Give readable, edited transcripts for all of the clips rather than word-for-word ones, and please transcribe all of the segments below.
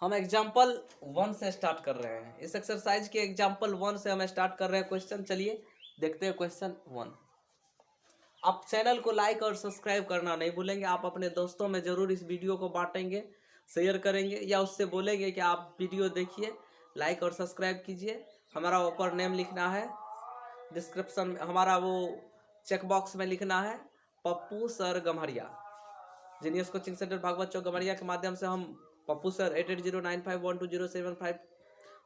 हम एग्जाम्पल 1 से स्टार्ट कर रहे हैं। इस एक्सरसाइज के एग्जाम्पल 1 से हम स्टार्ट कर रहे हैं क्वेश्चन। चलिए देखते हैं क्वेश्चन 1। आप चैनल को लाइक और सब्सक्राइब करना नहीं भूलेंगे। आप अपने दोस्तों में ज़रूर इस वीडियो को बांटेंगे, शेयर करेंगे या उससे बोलेंगे कि आप वीडियो देखिए, लाइक और सब्सक्राइब कीजिए। हमारा ऊपर नेम लिखना है, डिस्क्रिप्शन में हमारा वो चेक बॉक्स में लिखना है Pappu sir Gamharia. Genius coaching centre Bhagwat Chowk Gamharia के माध्यम से हम पप्पू सर 8809512075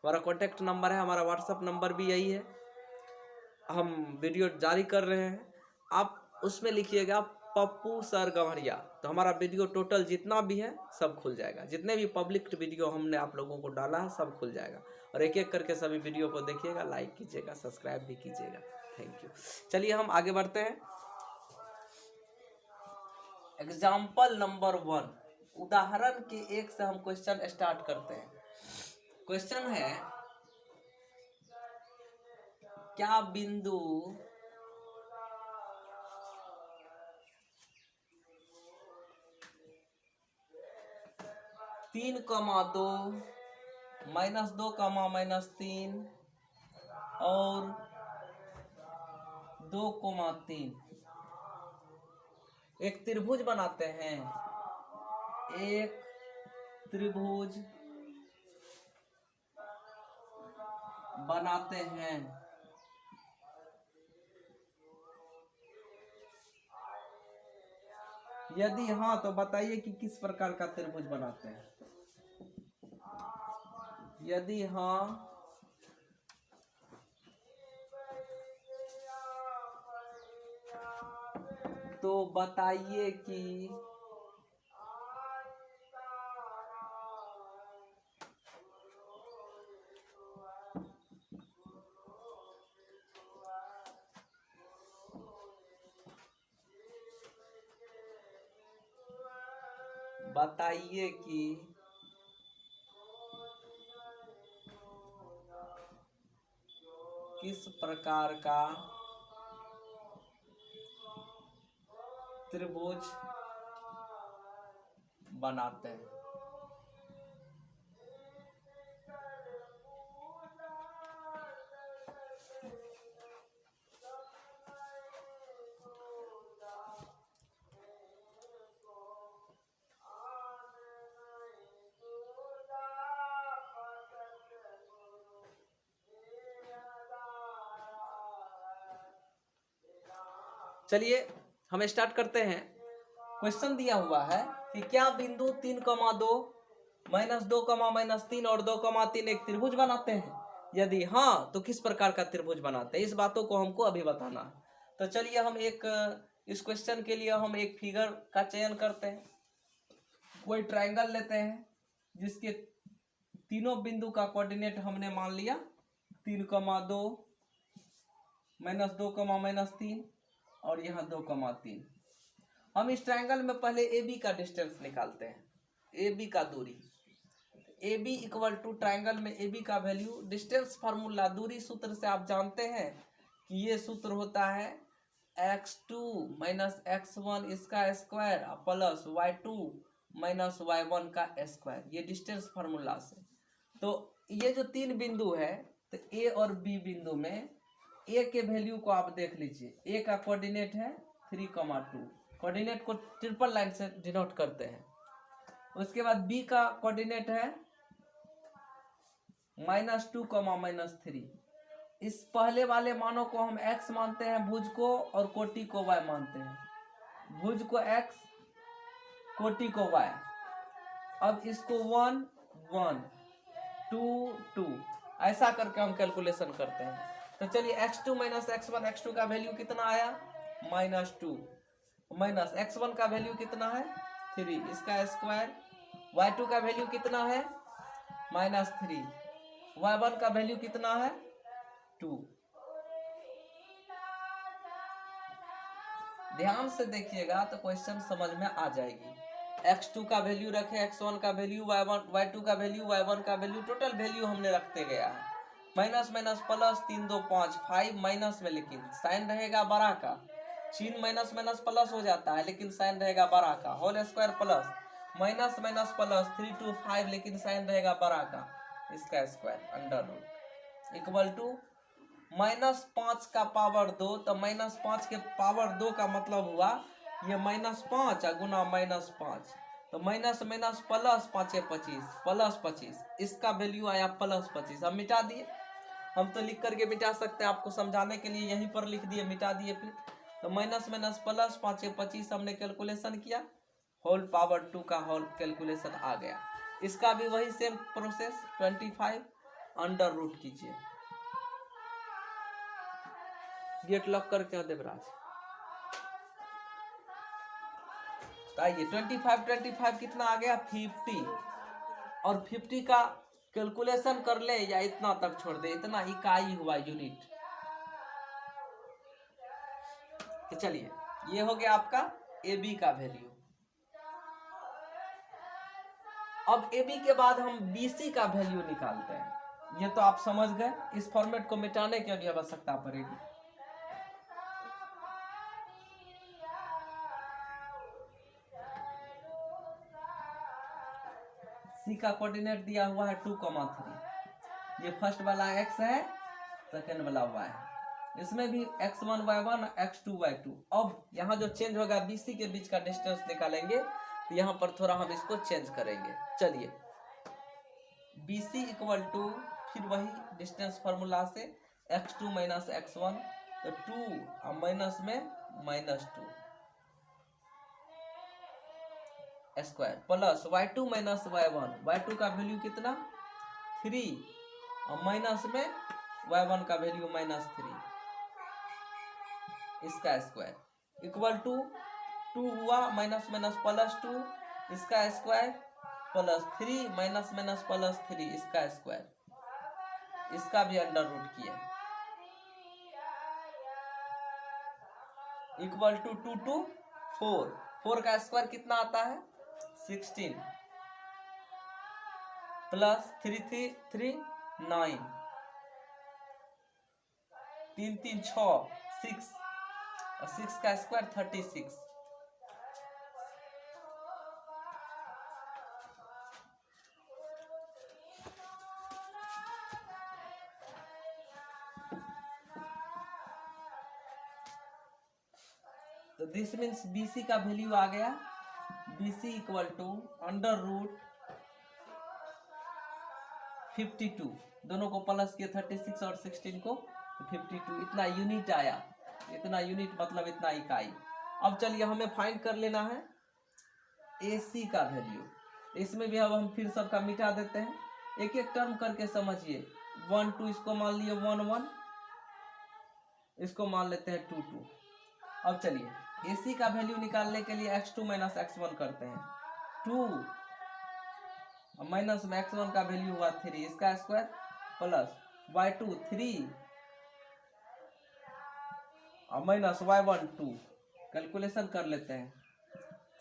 हमारा कॉन्टैक्ट नंबर है। हमारा व्हाट्सअप नंबर भी यही है। हम वीडियो जारी कर रहे हैं, आप उसमें लिखिएगा पप्पू सर गम्हरिया, तो हमारा वीडियो टोटल जितना भी है सब खुल जाएगा। जितने भी पब्लिक वीडियो हमने आप लोगों को डाला है सब खुल जाएगा। और एक एक करके सभी वीडियो को देखिएगा, लाइक कीजिएगा, सब्सक्राइब भी कीजिएगा। Thank you. चलिए हम आगे बढ़ते हैं। एग्जाम्पल नंबर 1, उदाहरण के 1 से हम क्वेश्चन स्टार्ट करते हैं। क्वेश्चन है, क्या बिंदु तीन कमा दो -2, -3 और 2, 3 एक त्रिभुज बनाते हैं। एक त्रिभुज बनाते हैं। यदि हाँ तो बताइए कि किस प्रकार का त्रिभुज बनाते हैं। यदि हाँ तो बताइए कि किस प्रकार का त्रिभुज बनाते हैं। चलिए हम स्टार्ट करते हैं। क्वेश्चन दिया हुआ है कि क्या बिंदु 3, 2, -2, -3 और 2, 3 एक त्रिभुज बनाते हैं। यदि हाँ तो किस प्रकार का त्रिभुज बनाते हैं, इस बातों को हमको अभी बताना है। तो चलिए हम इस क्वेश्चन के लिए हम एक फिगर का चयन करते हैं। कोई ट्रायंगल लेते हैं जिसके तीनों बिंदु का कोऑर्डिनेट हमने मान लिया 3, 2, -2, -3 और यहाँ 2, 3। हम इस ट्रायंगल में पहले ए बी का डिस्टेंस निकालते हैं, ए बी का दूरी। A B equal to triangle में ए बी का वैल्यू, डिस्टेंस फार्मूला दूरी सूत्र से आप जानते हैं कि ये सूत्र होता है x2 - x1 इसका स्क्वायर प्लस y2 - y1 का स्क्वायर, ये डिस्टेंस फार्मूला से। तो ये जो 3 बिंदु है, तो ए और बी बिंदु में ए के वैल्यू को आप देख लीजिए। ए का कोऑर्डिनेट है 3, 2, कोऑर्डिनेट को ट्रिपल लाइन से डिनोट करते हैं। उसके बाद बी का कोऑर्डिनेट है -2, -3। इस पहले वाले मानों को हम x मानते हैं, भुज को, और कोटि को y मानते हैं। भुज को x, कोटि को y। अब इसको 1, 1, 2, 2 ऐसा करके हम कैलकुलेशन करते हैं। तो चलिए x2 - x1, x2 का वैल्यू कितना आया -2, माइनस x1 का वैल्यू कितना है 3, इसका स्क्वायर। y2 का वैल्यू कितना है -3, y1 का वैल्यू कितना है 2। ध्यान से देखिएगा तो क्वेश्चन समझ में आ जाएगी। x2 का वैल्यू रखे, x1 का वैल्यू, y2 का वैल्यू, y1 का वैल्यू, टोटल वैल्यू हमने रखते गया है। माइनस माइनस प्लस 3, 2, 5, 5 माइनस में, लेकिन साइन रहेगा बड़ा का। चिन्ह माइनस माइनस प्लस हो जाता है लेकिन साइन रहेगा बड़ा का। Whole square plus minus minus plus 3 to 5, लेकिन साइन रहेगा बड़ा का, इसका square under root equal to -5 का पावर 2, तो -5 के पावर 2 का मतलब हुआ ये -5 गुना -5, तो माइनस माइनस प्लस 5 25 प्लस 25, इसका वैल्यू आया प्लस 25। हम मिटा दिए, हम तो लिख करके मिटा सकते हैं, आपको समझाने के लिए यहीं पर लिख दिए, मिटा दिए फिर। तो माइनस माइनस प्लस 5 25 हमने कैलकुलेशन किया, होल पावर 2 का होल कैलकुलेशन आ गया। इसका भी वही सेम प्रोसेस 25 अंडर रूट कीजिए। गेट लॉक करके देवराज। आइए 25 कितना आ गया 50, और 50 का कैलकुलेशन कर ले या इतना तक छोड़ दे, इतना इकाई हुआ यूनिट। तो चलिए ये हो गया आपका AB का वैल्यू। अब AB के बाद हम BC का वैल्यू निकालते हैं। ये तो आप समझ गए, इस फॉर्मेट को मिटाने की भी आवश्यकता पड़ेगी। C का कोऑर्डिनेट दिया हुआ है 2,3। ये फर्स्ट वाला x है, सेकेंड वाला y है। इसमें भी x1 y1 x2 y2। अब यहाँ जो चेंज होगा BC के बीच का डिस्टेंस निकालेंगे, तो यहाँ पर थोड़ा हम इसको चेंज करेंगे। चलिए BC इक्वल टू फिर वही डिस्टेंस फार्मूला से x2 माइनस x1, तो 2 और माइनस में -2 square plus y2 minus y1, y2 का वैल्यू कितना 3 और माइनस में y1 का वैल्यू -3, इसका स्क्वायर इक्वल टू 2 हुआ माइनस माइनस प्लस 2, इसका square plus 3 minus minus plus 3, इसका स्क्वायर, इसका भी अंडर रूट किया इक्वल टू 2 to 4, 4 का स्क्वायर कितना आता है 16 प्लस 3 3 3 9, 3 3 6 6, और 6 का स्क्वायर 36। तो दिस मीन्स BC का वैल्यू आ गया, BC equal to under root 52, दोनों को प्लस किए 36 और 16 को 52, इतना यूनिट आया। इतना यूनिट मतलब इतना इकाई। अब चलिए हमें फाइंड कर लेना है AC का वैल्यू। इसमें भी अब हम फिर सबका मिटा देते हैं, एक एक टर्म करके समझिए। 1 2 इसको मान लिए 1 1, इसको मान लेते हैं 2 2। अब चलिए AC का वैल्यू निकालने के लिए x2 माइनस x1 करते हैं, 2 माइनस में x1 का वैल्यू हुआ 3, इसका स्क्वायर प्लस y2 3 और माइनस y1 2, कैलकुलेशन कर लेते हैं।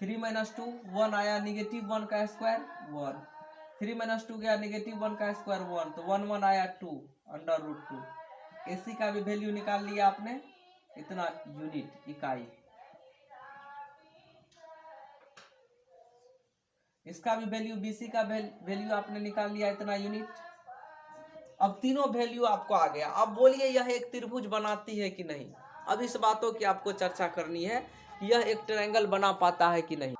3 माइनस 2 1 आया, -1 का स्क्वायर 1, 3 माइनस 2 गया -1 का स्क्वायर 1, तो 1 1 आया 2 अंडर रूट 2। AC का भी वैल्यू निकाल लिया आपने, इतना यूनिट इकाई। इसका भी वैल्यू BC का वैल्यू आपने निकाल लिया, इतना यूनिट। अब तीनों वैल्यू आपको आ गया। अब बोलिए यह एक त्रिभुज बनाती है कि नहीं। अब इस बातों की आपको चर्चा करनी है, यह एक ट्रायंगल बना पाता है कि नहीं।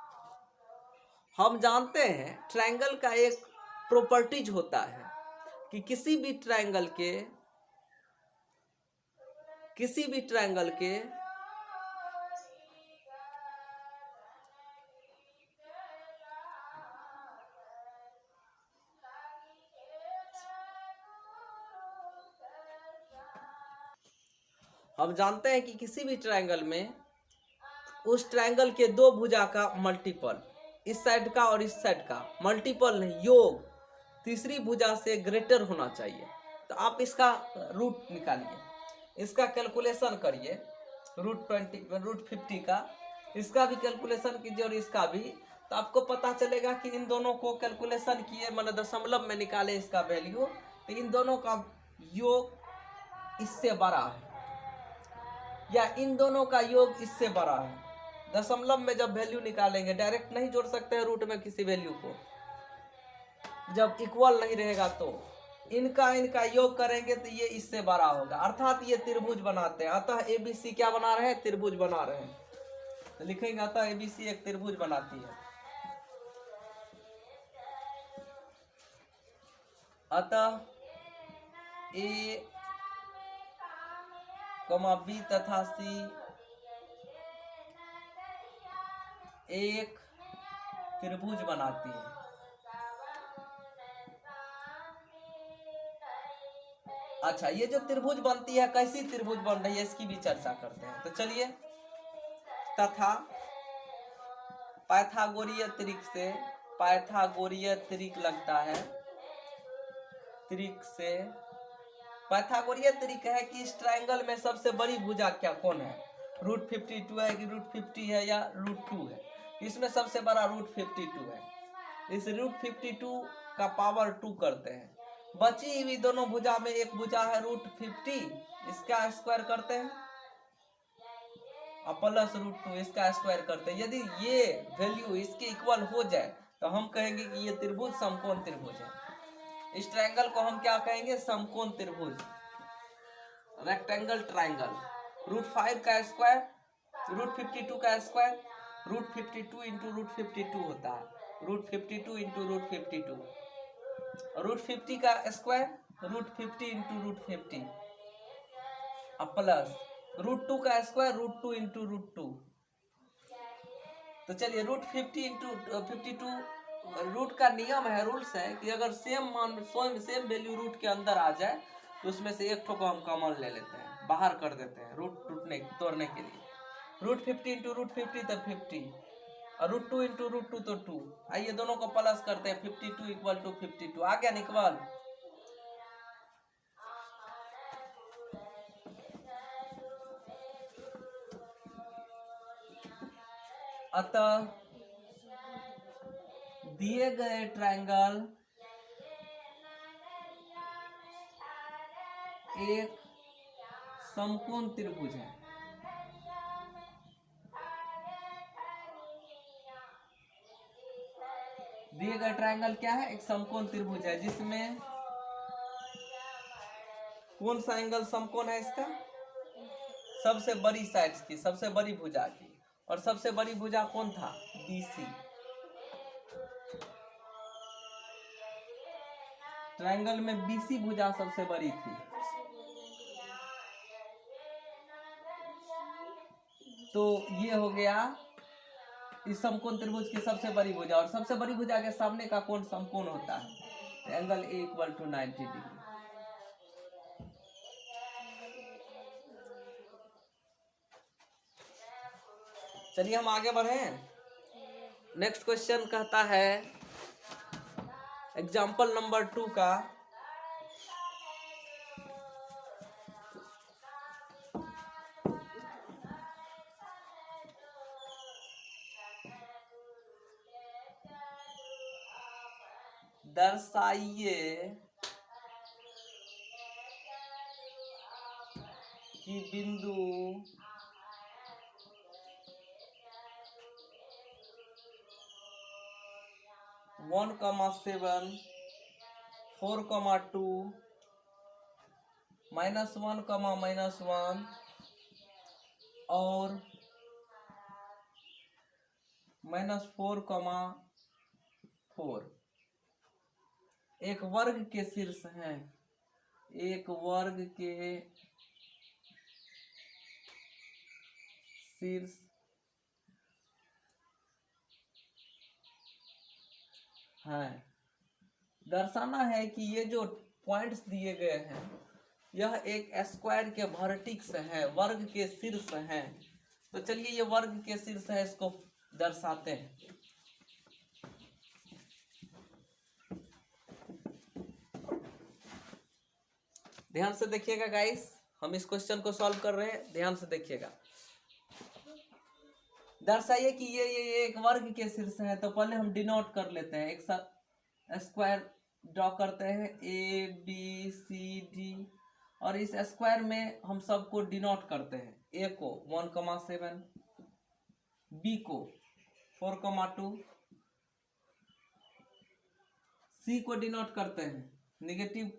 हम जानते हैं ट्रायंगल का एक प्रॉपर्टीज होता है कि किसी भी ट्रायंगल के हम जानते हैं कि किसी भी ट्रायंगल में उस ट्रायंगल के दो भुजा का मल्टीपल, इस साइड का और इस साइड का मल्टीपल नहीं, योग तीसरी भुजा से ग्रेटर होना चाहिए। तो आप इसका रूट निकालिए, इसका कैलकुलेशन करिए, रूट 50 का, इसका भी कैलकुलेशन कीजिए और इसका भी। तो आपको पता चलेगा कि इन दोनों को कैलकुलेशन किए, मतलब दशमलव में निकाले इसका वैल्यू, तो इन दोनों का योग इससे बड़ा है, या इन दोनों का योग इससे बड़ा है, दशमलव में जब वैल्यू निकालेंगे, डायरेक्ट नहीं जोड़ सकते हैं रूट में किसी वैल्यू को, जब इक्वल नहीं रहेगा तो इनका योग करेंगे तो ये इससे बड़ा होगा, अर्थात ये त्रिभुज बनाते हैं। अतः एबीसी क्या बना रहे हैं? त्रिभुज बना रहे हैं। तो लिखेंगे अतः एबीसी एक त्रिभुज बनाती है। अतः ए कमा बी तथा सी एक त्रिभुज बनाती है। अच्छा, ये जो त्रिभुज बनती है कैसी त्रिभुज बन रही है इसकी भी चर्चा करते हैं। तो चलिए, तथा पाइथागोरीय त्रिक से, पाइथागोरीय त्रिक लगता है, त्रिक से पाइथागोरीय त्रिक है कि इस ट्रायंगल में सबसे बड़ी भुजा क्या कौन है? √52 है कि √50 है या √2 है? इसमें सबसे बड़ा √52 है। इस √52 का पावर 2 करते हैं। बची हुई दोनों भुजा में एक भुजा है √50, इसका स्क्वायर करते हैं, और प्लस √2 इसका स्क्वायर करते हैं। यदि ये वैल्यू इसके इक्वल हो जाए तो हम कहेंगे कि ये त्रिभुज समकोण त्रिभुज है। इस ट्रायंगल को हम क्या कहेंगे? समकोण त्रिभुज, रेक्टेंगल ट्रायंगल। √5 का स्क्वायर, √52 का स्क्वायर, √52 इंटू √52 होता है, √52 इंटू √52, √50 का स्क्वायर, √50 इंटू √50, अब प्लस √2 का स्क्वायर, √2 इंटू √2। तो चलिए, √50 इंटू 52, रूट का नियम है, रूल्स है कि अगर सेम मान सेम वैल्यू रूट के अंदर आ जाए तो उसमें से एक ठो को हम कॉमन ले लेते हैं, बाहर कर देते हैं रूट तोड़ने के लिए। √50 इंटू √50 तो 50, और √2 इंटू √2 तो 2। आइए दोनों को प्लस करते हैं, 52 इक्वल टू 52 आ गया निकल। अतः दिए गए ट्रायंगल एक समकोण त्रिभुज है। दिए गए ट्रायंगल क्या है? एक समकोण त्रिभुज है, जिसमें कौन सा एंगल समकोण है इसका? सबसे बड़ी साइड की, सबसे बड़ी भुजा की। और सबसे बड़ी भुजा कौन था? BC। ट्रायंगल में BC भुजा सबसे बड़ी थी। तो ये हो गया इस समकोण त्रिभुज की सबसे बड़ी भुजा। और सबसे बड़ी भुजा के सामने का कोण समकोण होता है, angle A equal to 90 degree. चलिए हम आगे बढ़े। नेक्स्ट क्वेश्चन कहता है एग्जाम्पल नंबर 2 का, दर्शाइए कि बिंदु (1, 7, 4, 2, -1, -1 और -4, 4 एक वर्ग के शीर्ष हैं, एक वर्ग के शीर्ष हैं। दर्शाना है कि ये जो पॉइंट्स दिए गए हैं यह एक स्क्वायर के वर्टिक्स है, वर्ग के शीर्ष हैं। तो चलिए ये वर्ग के शीर्ष है, इसको दर्शाते हैं। ध्यान से देखिएगा गाइस, हम इस क्वेश्चन को सॉल्व कर रहे हैं, ध्यान से देखिएगा। दर्शाइए कि ये एक वर्ग के शीर्ष है। तो पहले हम डिनोट कर लेते हैं, एक साथ स्क्वायर ड्रॉ करते हैं, ABCD, और इस स्क्वायर में हम सबको डिनोट करते हैं। A को 1, 7, बी को 4,2, सी को डिनोट करते हैं -1,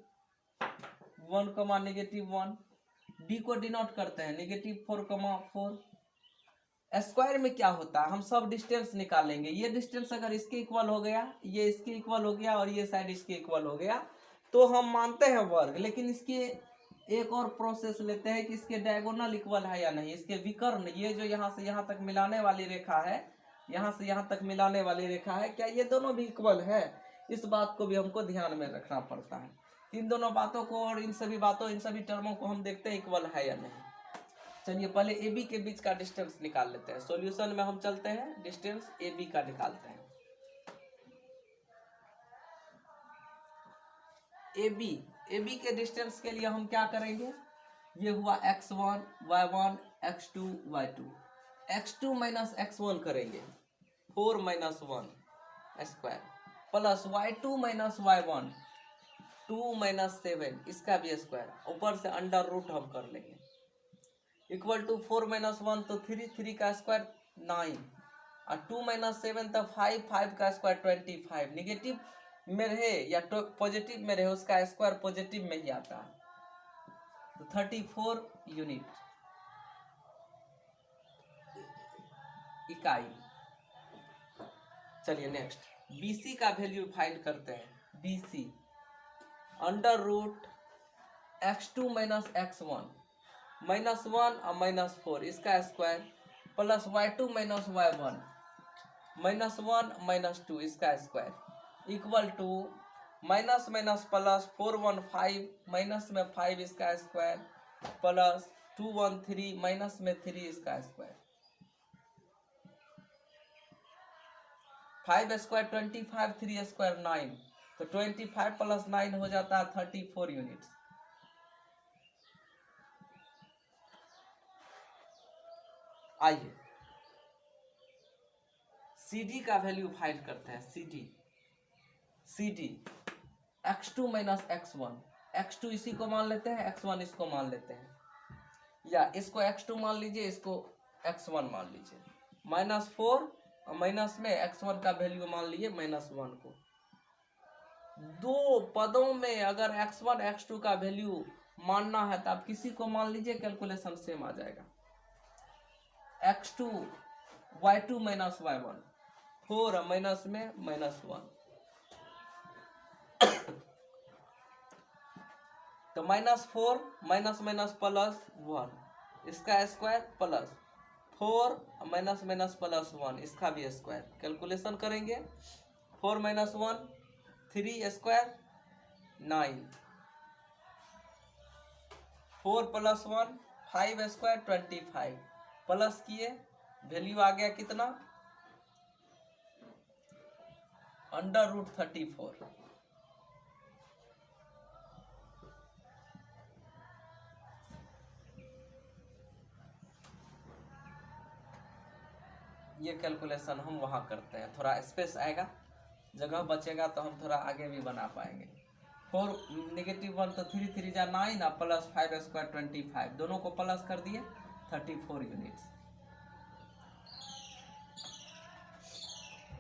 -1, डी को डिनोट करते हैं -4,4। स्क्वायर में क्या होता है, हम सब डिस्टेंस निकालेंगे। ये डिस्टेंस अगर इसके इक्वल हो गया, ये इसके इक्वल हो गया और ये साइड इसके इक्वल हो गया तो हम मानते हैं वर्ग। लेकिन इसके एक और प्रोसेस लेते हैं कि इसके डायगोनल इक्वल है या नहीं, इसके विकर्ण, ये जो यहाँ से यहाँ तक मिलाने वाली रेखा है, यहाँ से यहाँ तक मिलाने वाली रेखा है, क्या ये दोनों भी इक्वल है, इस बात को भी हमको ध्यान में रखना पड़ता है। इन दोनों बातों को और इन सभी बातों, इन सभी टर्मों को हम देखते हैं इक्वल है या नहीं। चलिए पहले ए बी के बीच का डिस्टेंस निकाल लेते हैं। सॉल्यूशन में हम चलते हैं, डिस्टेंस ए बी का निकालते हैं। ए बी के डिस्टेंस के लिए हम क्या करेंगे, ये हुआ x1 y1 x2 y2, x2 minus x1 करेंगे 4 - 1 square plus y2 minus y1 2 - 7, इसका भी स्क्वायर, ऊपर से अंडर रूट हम कर लेंगे, इक्वल टू 4 - 1 तो 3, 3 का स्क्वायर 9 और 2 - 7 तो 5, 5 का स्क्वायर 25। निगेटिव में रहे या पॉजिटिव में रहे, उसका स्क्वायर पॉजिटिव में ही आता है, तो 34 यूनिट इकाई। चलिए नेक्स्ट BC का वैल्यू फाइंड करते हैं। BC under root x2 minus x1 -1 और -4, इसका square plus y2 minus y1 -1 -2, इसका square equal to minus minus plus 415 minus में 5, इसका स्क्वायर प्लस 213 माइनस में 3, इसका स्क्वायर 5 स्क्वायर 25, 3 स्क्वायर 9, तो 25 + 9 हो जाता है 34 यूनिट्स। आइए CD का वैल्यू फाइंड करते हैं। CD x2 minus x1, x2 इसी को मान लेते हैं, x1 इसको मान लेते हैं, या इसको x2 मान लीजिए, इसको x1 मान लीजिए, -4 और माइनस में x1 का वैल्यू मान लीजिए -1 को। दो पदों में अगर x1 x2 का वैल्यू मानना है तो आप किसी को मान लीजिए, कैलकुलेशन सेम आ जाएगा। x2 y2 minus y1 4 minus में -1, तो -4 माइनस माइनस प्लस 1, इसका square plus 4 minus minus plus 1, इसका भी स्क्वायर। कैलकुलेशन करेंगे, 4 - 1 3 स्क्वायर 9, 4 + 1 5 स्क्वायर 25, प्लस किए वैल्यू आ गया कितना, अंडर रूट 34। ये कैलकुलेशन हम वहाँ करते हैं, थोड़ा स्पेस आएगा, जगह बचेगा तो हम थोड़ा आगे भी बना पाएंगे। 4 -1 तो 3 3 जा 9 प्लस 5 स्क्वायर 25, दोनों को प्लस कर दिए 34 यूनिट्स।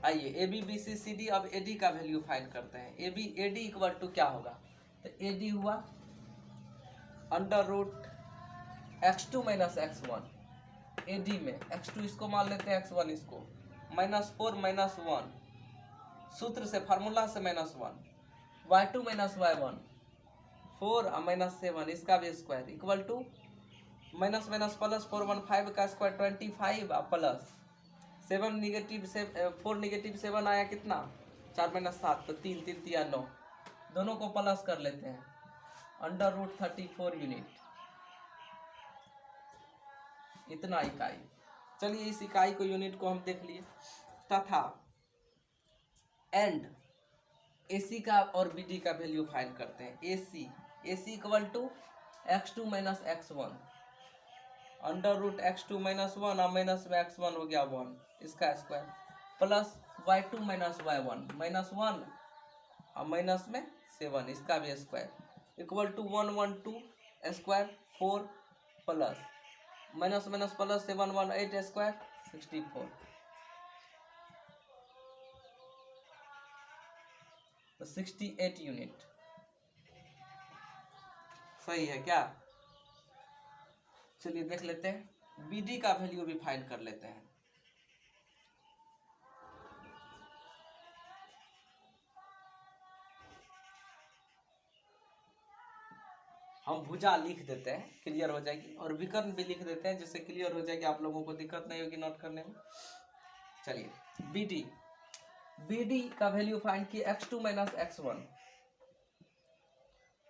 आइए ABBCCD अब AD का वैल्यू फाइंड करते हैं। AD इक्वल टू क्या होगा, तो AD हुआ under root x2 minus x1, AD में x2 इसको मान लेते हैं, x1 इसको, -4 - 1, सूत्र से फार्मूला से -1, y2 माइनस y1 4 और -7, इसका भी square equal to minus minus plus 415 का स्क्वायर 25 और प्लस 7 निगेटिव से 4 - 7 आया कितना, 4 - 7 तो 3 3 3 9, दोनों को प्लस कर लेते हैं, अंडर रूट 34 यूनिट, इतना इकाई। चलिए इस इकाई को, यूनिट को हम देख लिए, तथा एंड AC का और BD का वैल्यू फाइंड करते हैं। AC equal to x2 minus x1, under root x2 minus 1 और माइनस में x1 हो गया 1, इसका square plus y2 minus y1 -1 और माइनस में 7, इसका भी square equal to 112 square 4 plus minus minus plus 7 1 8 square 64, तो 68 यूनिट सही है क्या? चलिए देख लेते हैं, BD का वैल्यू भी फाइंड कर लेते हैं। हम भुजा लिख देते हैं, क्लियर हो जाएगी, और विकर्ण भी लिख देते हैं जिससे क्लियर हो जाएगी, आप लोगों को दिक्कत नहीं होगी नोट करने में। चलिए BD का वैल्यू फाइंड किए, x2 माइनस x1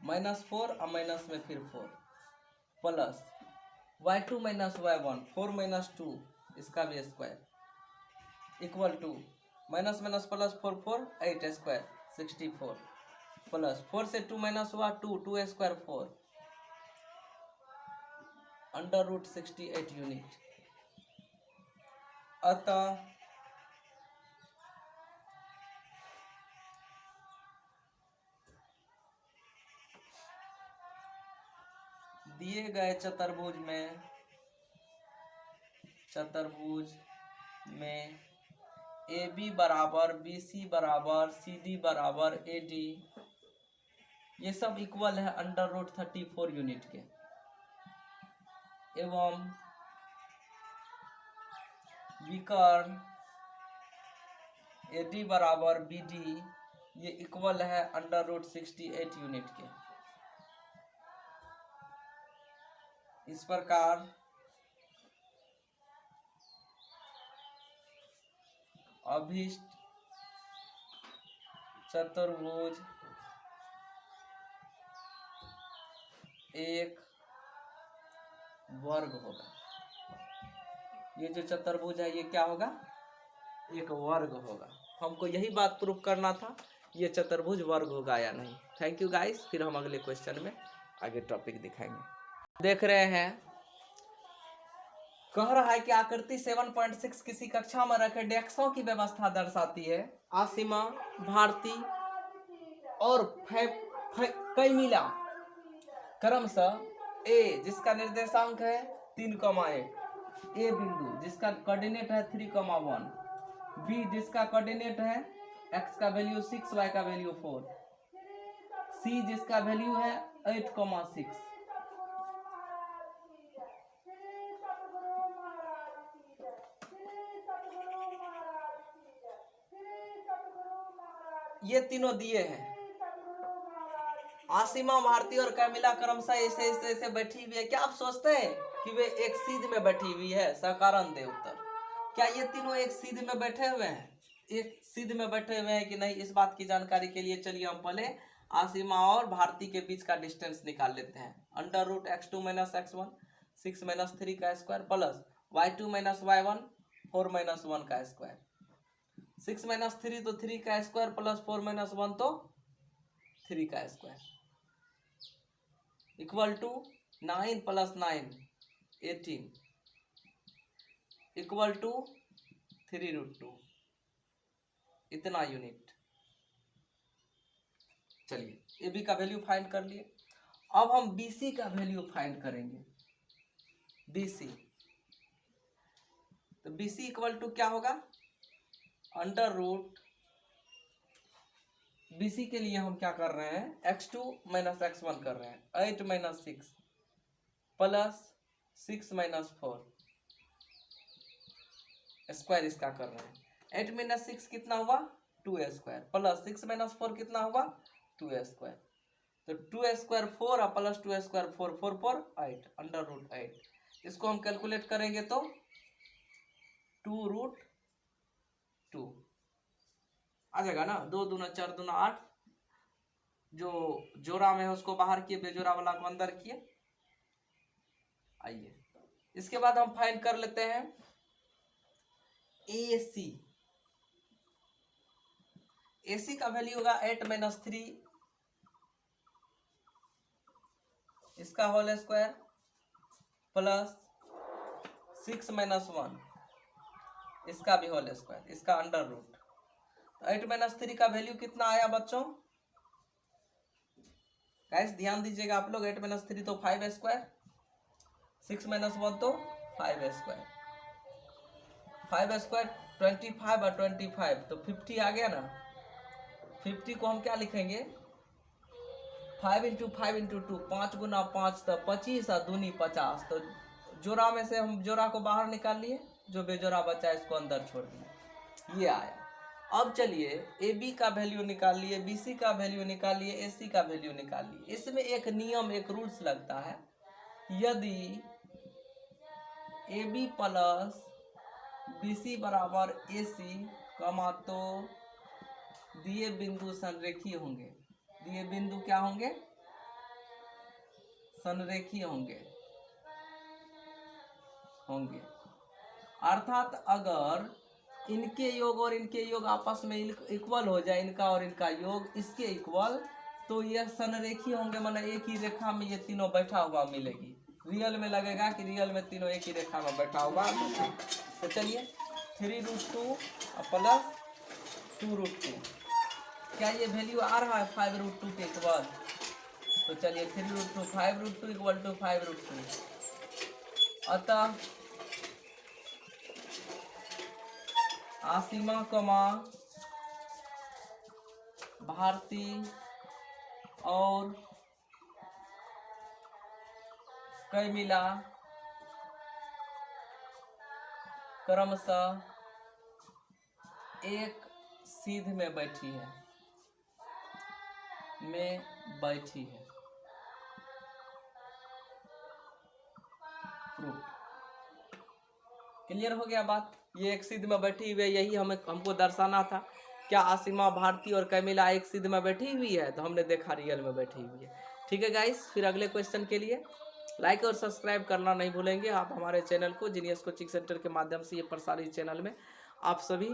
-4 और माइनस में फिर 4 plus y2 minus y1 4 minus 2 इसका भी square equal to minus minus plus 4 4 8 square 64 plus 4 से 2 माइनस हुआ 2 2 स्क्वायर 4 अंडर रूट 68 यूनिट। अतः दिए गए चतुर्भुज में AB बराबर BC बराबर CD बराबर AD ये सब इक्वल है अंडर रूट 34 यूनिट के, एवं विकर्ण AD बराबर BD ये इक्वल है अंडर रूट 68 यूनिट के। इस प्रकार अभिष्ट चतुर्भुज एक वर्ग होगा। ये जो चतुर्भुज है ये क्या होगा? एक वर्ग होगा। हमको यही बात प्रूफ करना था, ये चतुर्भुज वर्ग होगा या नहीं। थैंक यू गाइस, फिर हम अगले क्वेश्चन में आगे टॉपिक दिखाएंगे। देख रहे हैं, कह रहा है कि आकृति 7.6 किसी कक्षा में रखे डेस्कों की व्यवस्था दर्शाती है। आसिमा, भारती और कैमिला क्रमशः ए जिसका निर्देशांक है 3,1, ए बिंदु जिसका कोऑर्डिनेट है 3,1, बी जिसका कोऑर्डिनेट है x का वैल्यू 6 y का वैल्यू 4, सी जिसका वैल्यू है 8,6। ये तीनों दिए हैं। आसिमा, भारती और कैमिला क्रमशः ऐसे ऐसे ऐसे बैठी हुई है। क्या आप सोचते हैं कि वे एक सीध में बैठी हुई है? सकारण दे उत्तर। क्या ये तीनों एक सीध में बैठे हुए हैं? एक सीध में बैठे हुए हैं कि नहीं, इस बात की जानकारी के लिए चलिए हम पहले आसिमा और भारती के बीच का डिस्टेंस निकाल लेते हैं। Under root x2 minus x1 6 minus 3 का square plus y2 minus y1 4 minus 1 का स्क्वायर। 6 माइनस 3 तो 3 का स्क्वायर प्लस 4 माइनस 1 तो 3 का square equal to 9 plus 9 18 equal to 3√2 इतना यूनिट। चलिए AB का वैल्यू फाइंड कर लिए। अब हम BC का वैल्यू फाइंड करेंगे। BC तो BC इक्वल टू क्या होगा? अंडर रूट BC के लिए हम क्या कर रहे हैं? x2 माइनस x1 कर रहे हैं। 8 माइनस 6 प्लस 6 माइनस 4 स्क्वायर इसका कर रहे हैं। 8 माइनस 6 कितना हुआ? 2 स्क्वायर प्लस 6 माइनस 4 कितना हुआ? 2 स्क्वायर। तो 2 स्क्वायर 4 और प्लस 2 स्क्वायर 4 4 4 8 अंडर रूट 8। इसको हम कैलकुलेट करेंगे तो 2√2 आ जाएगा ना। 2 दूना 4 दूना 8, जो जोड़ा में है उसको बाहर किए, बेजोड़ा वाला को अंदर किए। आइए इसके बाद हम फाइंड कर लेते हैं AC। AC का वैल्यू होगा 8 माइनस 3 इसका होल स्क्वायर प्लस 6 माइनस 1 इसका भी होल स्क्वायर, इसका अंडर रूट। 8 माइनस 3 का वैल्यू कितना आया बच्चों? गाइस ध्यान दीजिएगा आप लोग। 8 माइनस 3 तो 5 स्क्वायर, 6 माइनस 1 तो 5 स्क्वायर। 5 स्क्वायर 25 और 25 तो 50 आ गया ना। 50 को हम क्या लिखेंगे 5 इंटू 5 इंटू 2 5 गुना 5 तो 25 और दूनी 50। तो जोड़ा में से हम जोड़ा को बाहर निकाल लिए, जो बेजोड़ा बचा इसको अंदर छोड़ दिए, ये आया। अब चलिए ए बी का वैल्यू निकाल लिए, बी सी का वैल्यू निकाल लिए, ए सी का वैल्यू निकाल लिए। इसमें एक नियम एक रूल्स लगता है, यदि A B plus B C बराबर ए सी कमा तो दिए बिंदु संरेखीय होंगे। दिए बिंदु क्या होंगे संरेखीय होंगे। अर्थात अगर इनके योग और इनके योग आपस में इक्वल हो जाए, इनका और इनका योग इसके इक्वल, तो यह संरेखीय होंगे। माने एक ही रेखा में ये तीनों बैठा हुआ मिलेगी। रियल में लगेगा कि रियल में तीनों एक ही रेखा में बैठा हुआ। तो चलिए 3√2 प्लस 2√2, क्या ये वैल्यू आ रहा है 5√2 के इक्वल? तो चलिए 3√2 5√2 इक्वल टू 5√2। अतः आसिमा कमा भारती और कैमिला क्रमशः एक सीध में बैठी है। प्रूफ क्लियर हो गया बात। ये एक सीध में बैठी हुई है, यही हमको दर्शाना था। क्या आसिमा भारती और कैमिला एक सीध में बैठी हुई है? तो हमने देखा रियल में बैठी हुई है। ठीक है गाइस, फिर अगले क्वेश्चन के लिए लाइक और सब्सक्राइब करना नहीं भूलेंगे आप हमारे चैनल को। जीनियस कोचिंग सेंटर के माध्यम से ये प्रसारित चैनल में आप सभी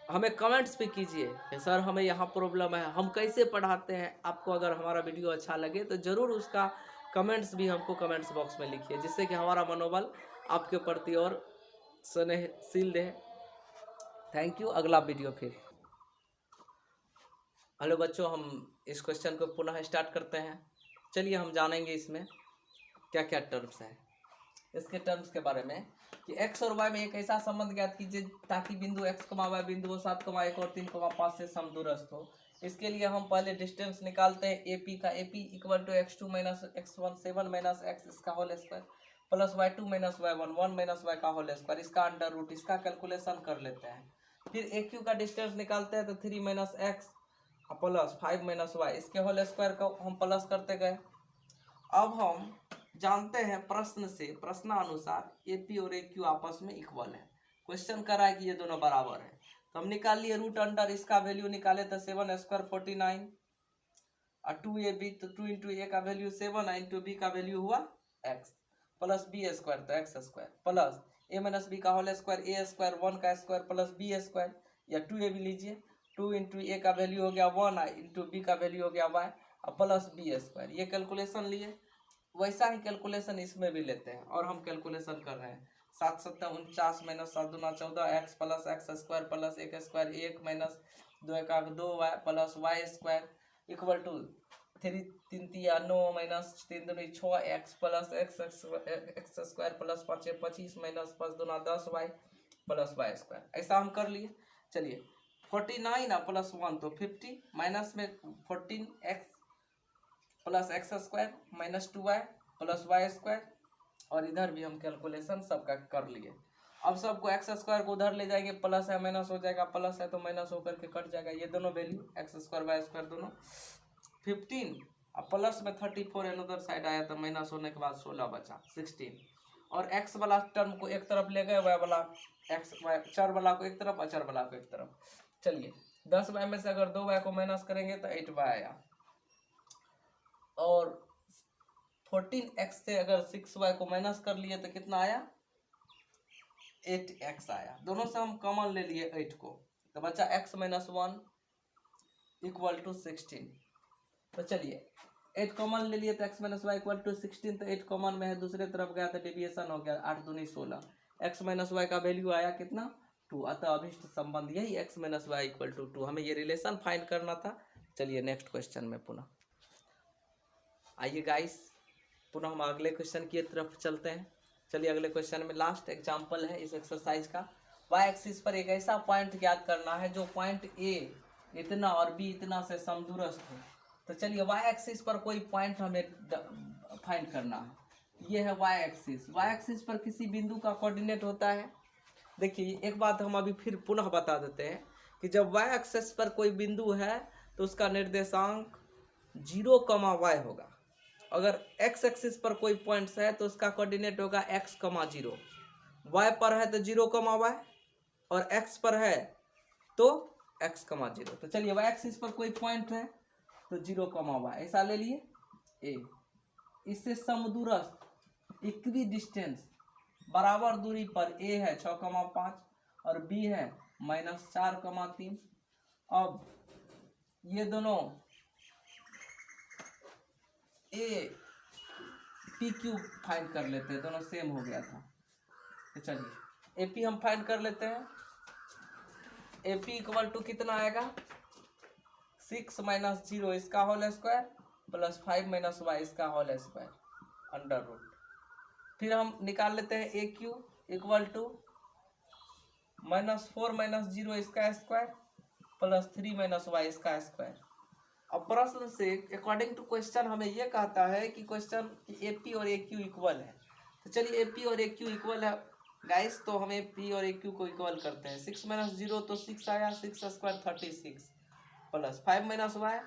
हमें कमेंट्स भी कीजिए कि सर हमें यहाँ प्रॉब्लम है, हम कैसे पढ़ाते हैं। आपको अगर हमारा वीडियो अच्छा लगे तो ज़रूर उसका कमेंट्स भी हमको कमेंट्स बॉक्स में लिखिए, जिससे कि हमारा मनोबल आपके प्रति और स्नेहशील रहे। Thank you. अगला वीडियो फिर। हेलो बच्चों, हम इस क्वेश्चन को पुनः स्टार्ट करते हैं। चलिए हम जानेंगे इसमें क्या क्या टर्म्स हैं। इसके टर्म्स के बारे में कि x और y में एक ऐसा संबंध ज्ञात कीजिए ताकि बिंदु x, y बिंदुओं 7, 1 और 3, 5 से समदूरस्थ हो। इसके लिए हम पहले डिस्टेंस निकालते हैं AP का। AP equal to x2 minus x1 7 minus x इसका whole square plus y2 minus y1 1 minus y का होल स्क्वायर, इसका अंडर रूट। इसका कैलकुलेशन कर लेते हैं। फिर AQ का डिस्टेंस निकालते हैं तो 3 minus x plus 5 minus y, इसके होल स्क्वायर का हम प्लस करते गए। अब हम जानते हैं प्रश्नानुसार AP और AQ आपस में इक्वल है। क्वेश्चन कर रहा है कि ये दोनों बराबर है, तो हम निकाल लिए रूट अंडर। इसका वैल्यू निकाले तो 7 स्क्वायर 49 और 2AB, तो 2 इंटू ए का वैल्यू 7 इंटू बी का वैल्यू हुआ x प्लस बी स्क्वायर, तो x square plus a minus B का होल स्क्वायर a स्क्वायर 1 का स्क्वायर प्लस b स्क्वायर, या 2AB लीजिए। 2 इंटू ए का वैल्यू हो गया 1 इंटू बी का वैल्यू हो गया y और प्लस बी स्क्वायर। ये कैलकुलेशन लिए, वैसा ही कैलकुलेशन इसमें भी लेते हैं और हम कैलकुलेशन कर रहे हैं। 7 7 49 माइनस 7 दूना 14 x plus x square plus 1 square 1 minus 2 का 2y plus y square equal to 3 3 3 9 minus 3 दूनी 6 x plus x square plus 5 25 minus 5 दूना 10 y प्लस y स्क्वायर। ऐसा हम कर लिए। चलिए 49 प्लस 1 तो 50 माइनस में 14x plus x square minus 2y plus y square, और इधर भी हम कैलकुलेशन सबका कर लिए। अब सबको x स्क्वायर को उधर ले जाएंगे, प्लस है माइनस हो जाएगा, प्लस है तो माइनस होकर के कट जाएगा। ये दोनों value x square y square दोनों 15 और प्लस में 34 अनदर साइड आया तो माइनस होने के बाद 16 बचा 16। और x वाला टर्म को एक तरफ ले गए, y वाला चर वाला को एक तरफ, अचर वाला को एक तरफ। चलिए 10y में से अगर 2y को माइनस करेंगे तो 8y आया, और 14x से अगर 6y को माइनस कर लिए तो कितना आया 8x आया। दोनों से हम कॉमन ले लिए 8 को, तो बचा x माइनस 1 इक्वल टू 16। तो चलिए 8 कॉमन ले लिए तो x minus Y equal to 16, तो 8 कॉमन में है, दूसरे तरफ गया तो डेविएशन हो गया 8 दूनी 16। x माइनस वाई का वैल्यू आया कितना 2। अतः अभिष्ट संबंध यही x minus Y equal to 2, हमें ये रिलेशन फाइंड करना था। चलिए नेक्स्ट क्वेश्चन में पुनः आइए गाइस, पुनः हम अगले क्वेश्चन की तरफ चलते हैं। चलिए अगले क्वेश्चन में लास्ट एग्जाम्पल है इस एक्सरसाइज का। वाई एक्सिस पर एक ऐसा पॉइंट ज्ञात करना है जो पॉइंट ए इतना और बी इतना से समदूरस्थ हो। तो चलिए वाई एक्सिस पर कोई पॉइंट हमें फाइंड करना है। ये है वाई एक्सिस। वाई एक्सिस पर किसी बिंदु का कोऑर्डिनेट होता है। देखिए एक बात हम अभी फिर पुनः बता देते हैं कि जब वाई एक्सिस पर कोई बिंदु है तो उसका निर्देशांक 0, y होगा। अगर एक्स एक्सिस पर कोई पॉइंट्स है तो उसका कोऑर्डिनेट होगा x, 0। y पर है तो 0, y और x पर है तो x, 0। तो चलिए y एक्सिस पर कोई पॉइंट है तो 0, y ऐसा ले लिए a। इससे समदूरस्थ इक्वी डिस्टेंस बराबर दूरी पर a है 6, 5 और b है -4, 3। अब ये दोनों ए पी क्यू फाइंड कर लेते हैं, दोनों सेम हो गया था। तो चलिए ए पी हम फाइंड कर लेते हैं। ए पी इक्वल टू कितना आएगा 6 - 0 इसका होल स्क्वायर प्लस 5 - y इसका होल स्क्वायर अंडर रूट। फिर हम निकाल लेते हैं ए क्यू इक्वल टू -4 - 0 इसका स्क्वायर प्लस 3 - y इसका स्क्वायर। अब प्रश्न से अकॉर्डिंग टू क्वेश्चन हमें यह कहता है कि क्वेश्चन ए पी और ए क्यू इक्वल है। तो चलिए ए पी और ए क्यू इक्वल है गाइस, तो हम ए पी और ए क्यू को इक्वल करते हैं। 6 - 0 तो 6 आया, 6 square 36 plus 5 - y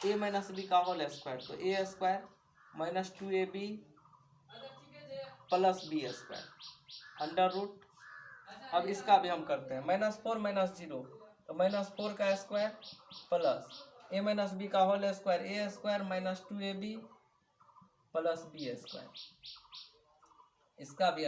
A minus B का होल स्क्वायर तो A square -2ab plus B square under root. अब इसका भी हम करते हैं -4 - 0 तो -4 का square plus a minus B का whole square A square -2ab plus B square इसका भी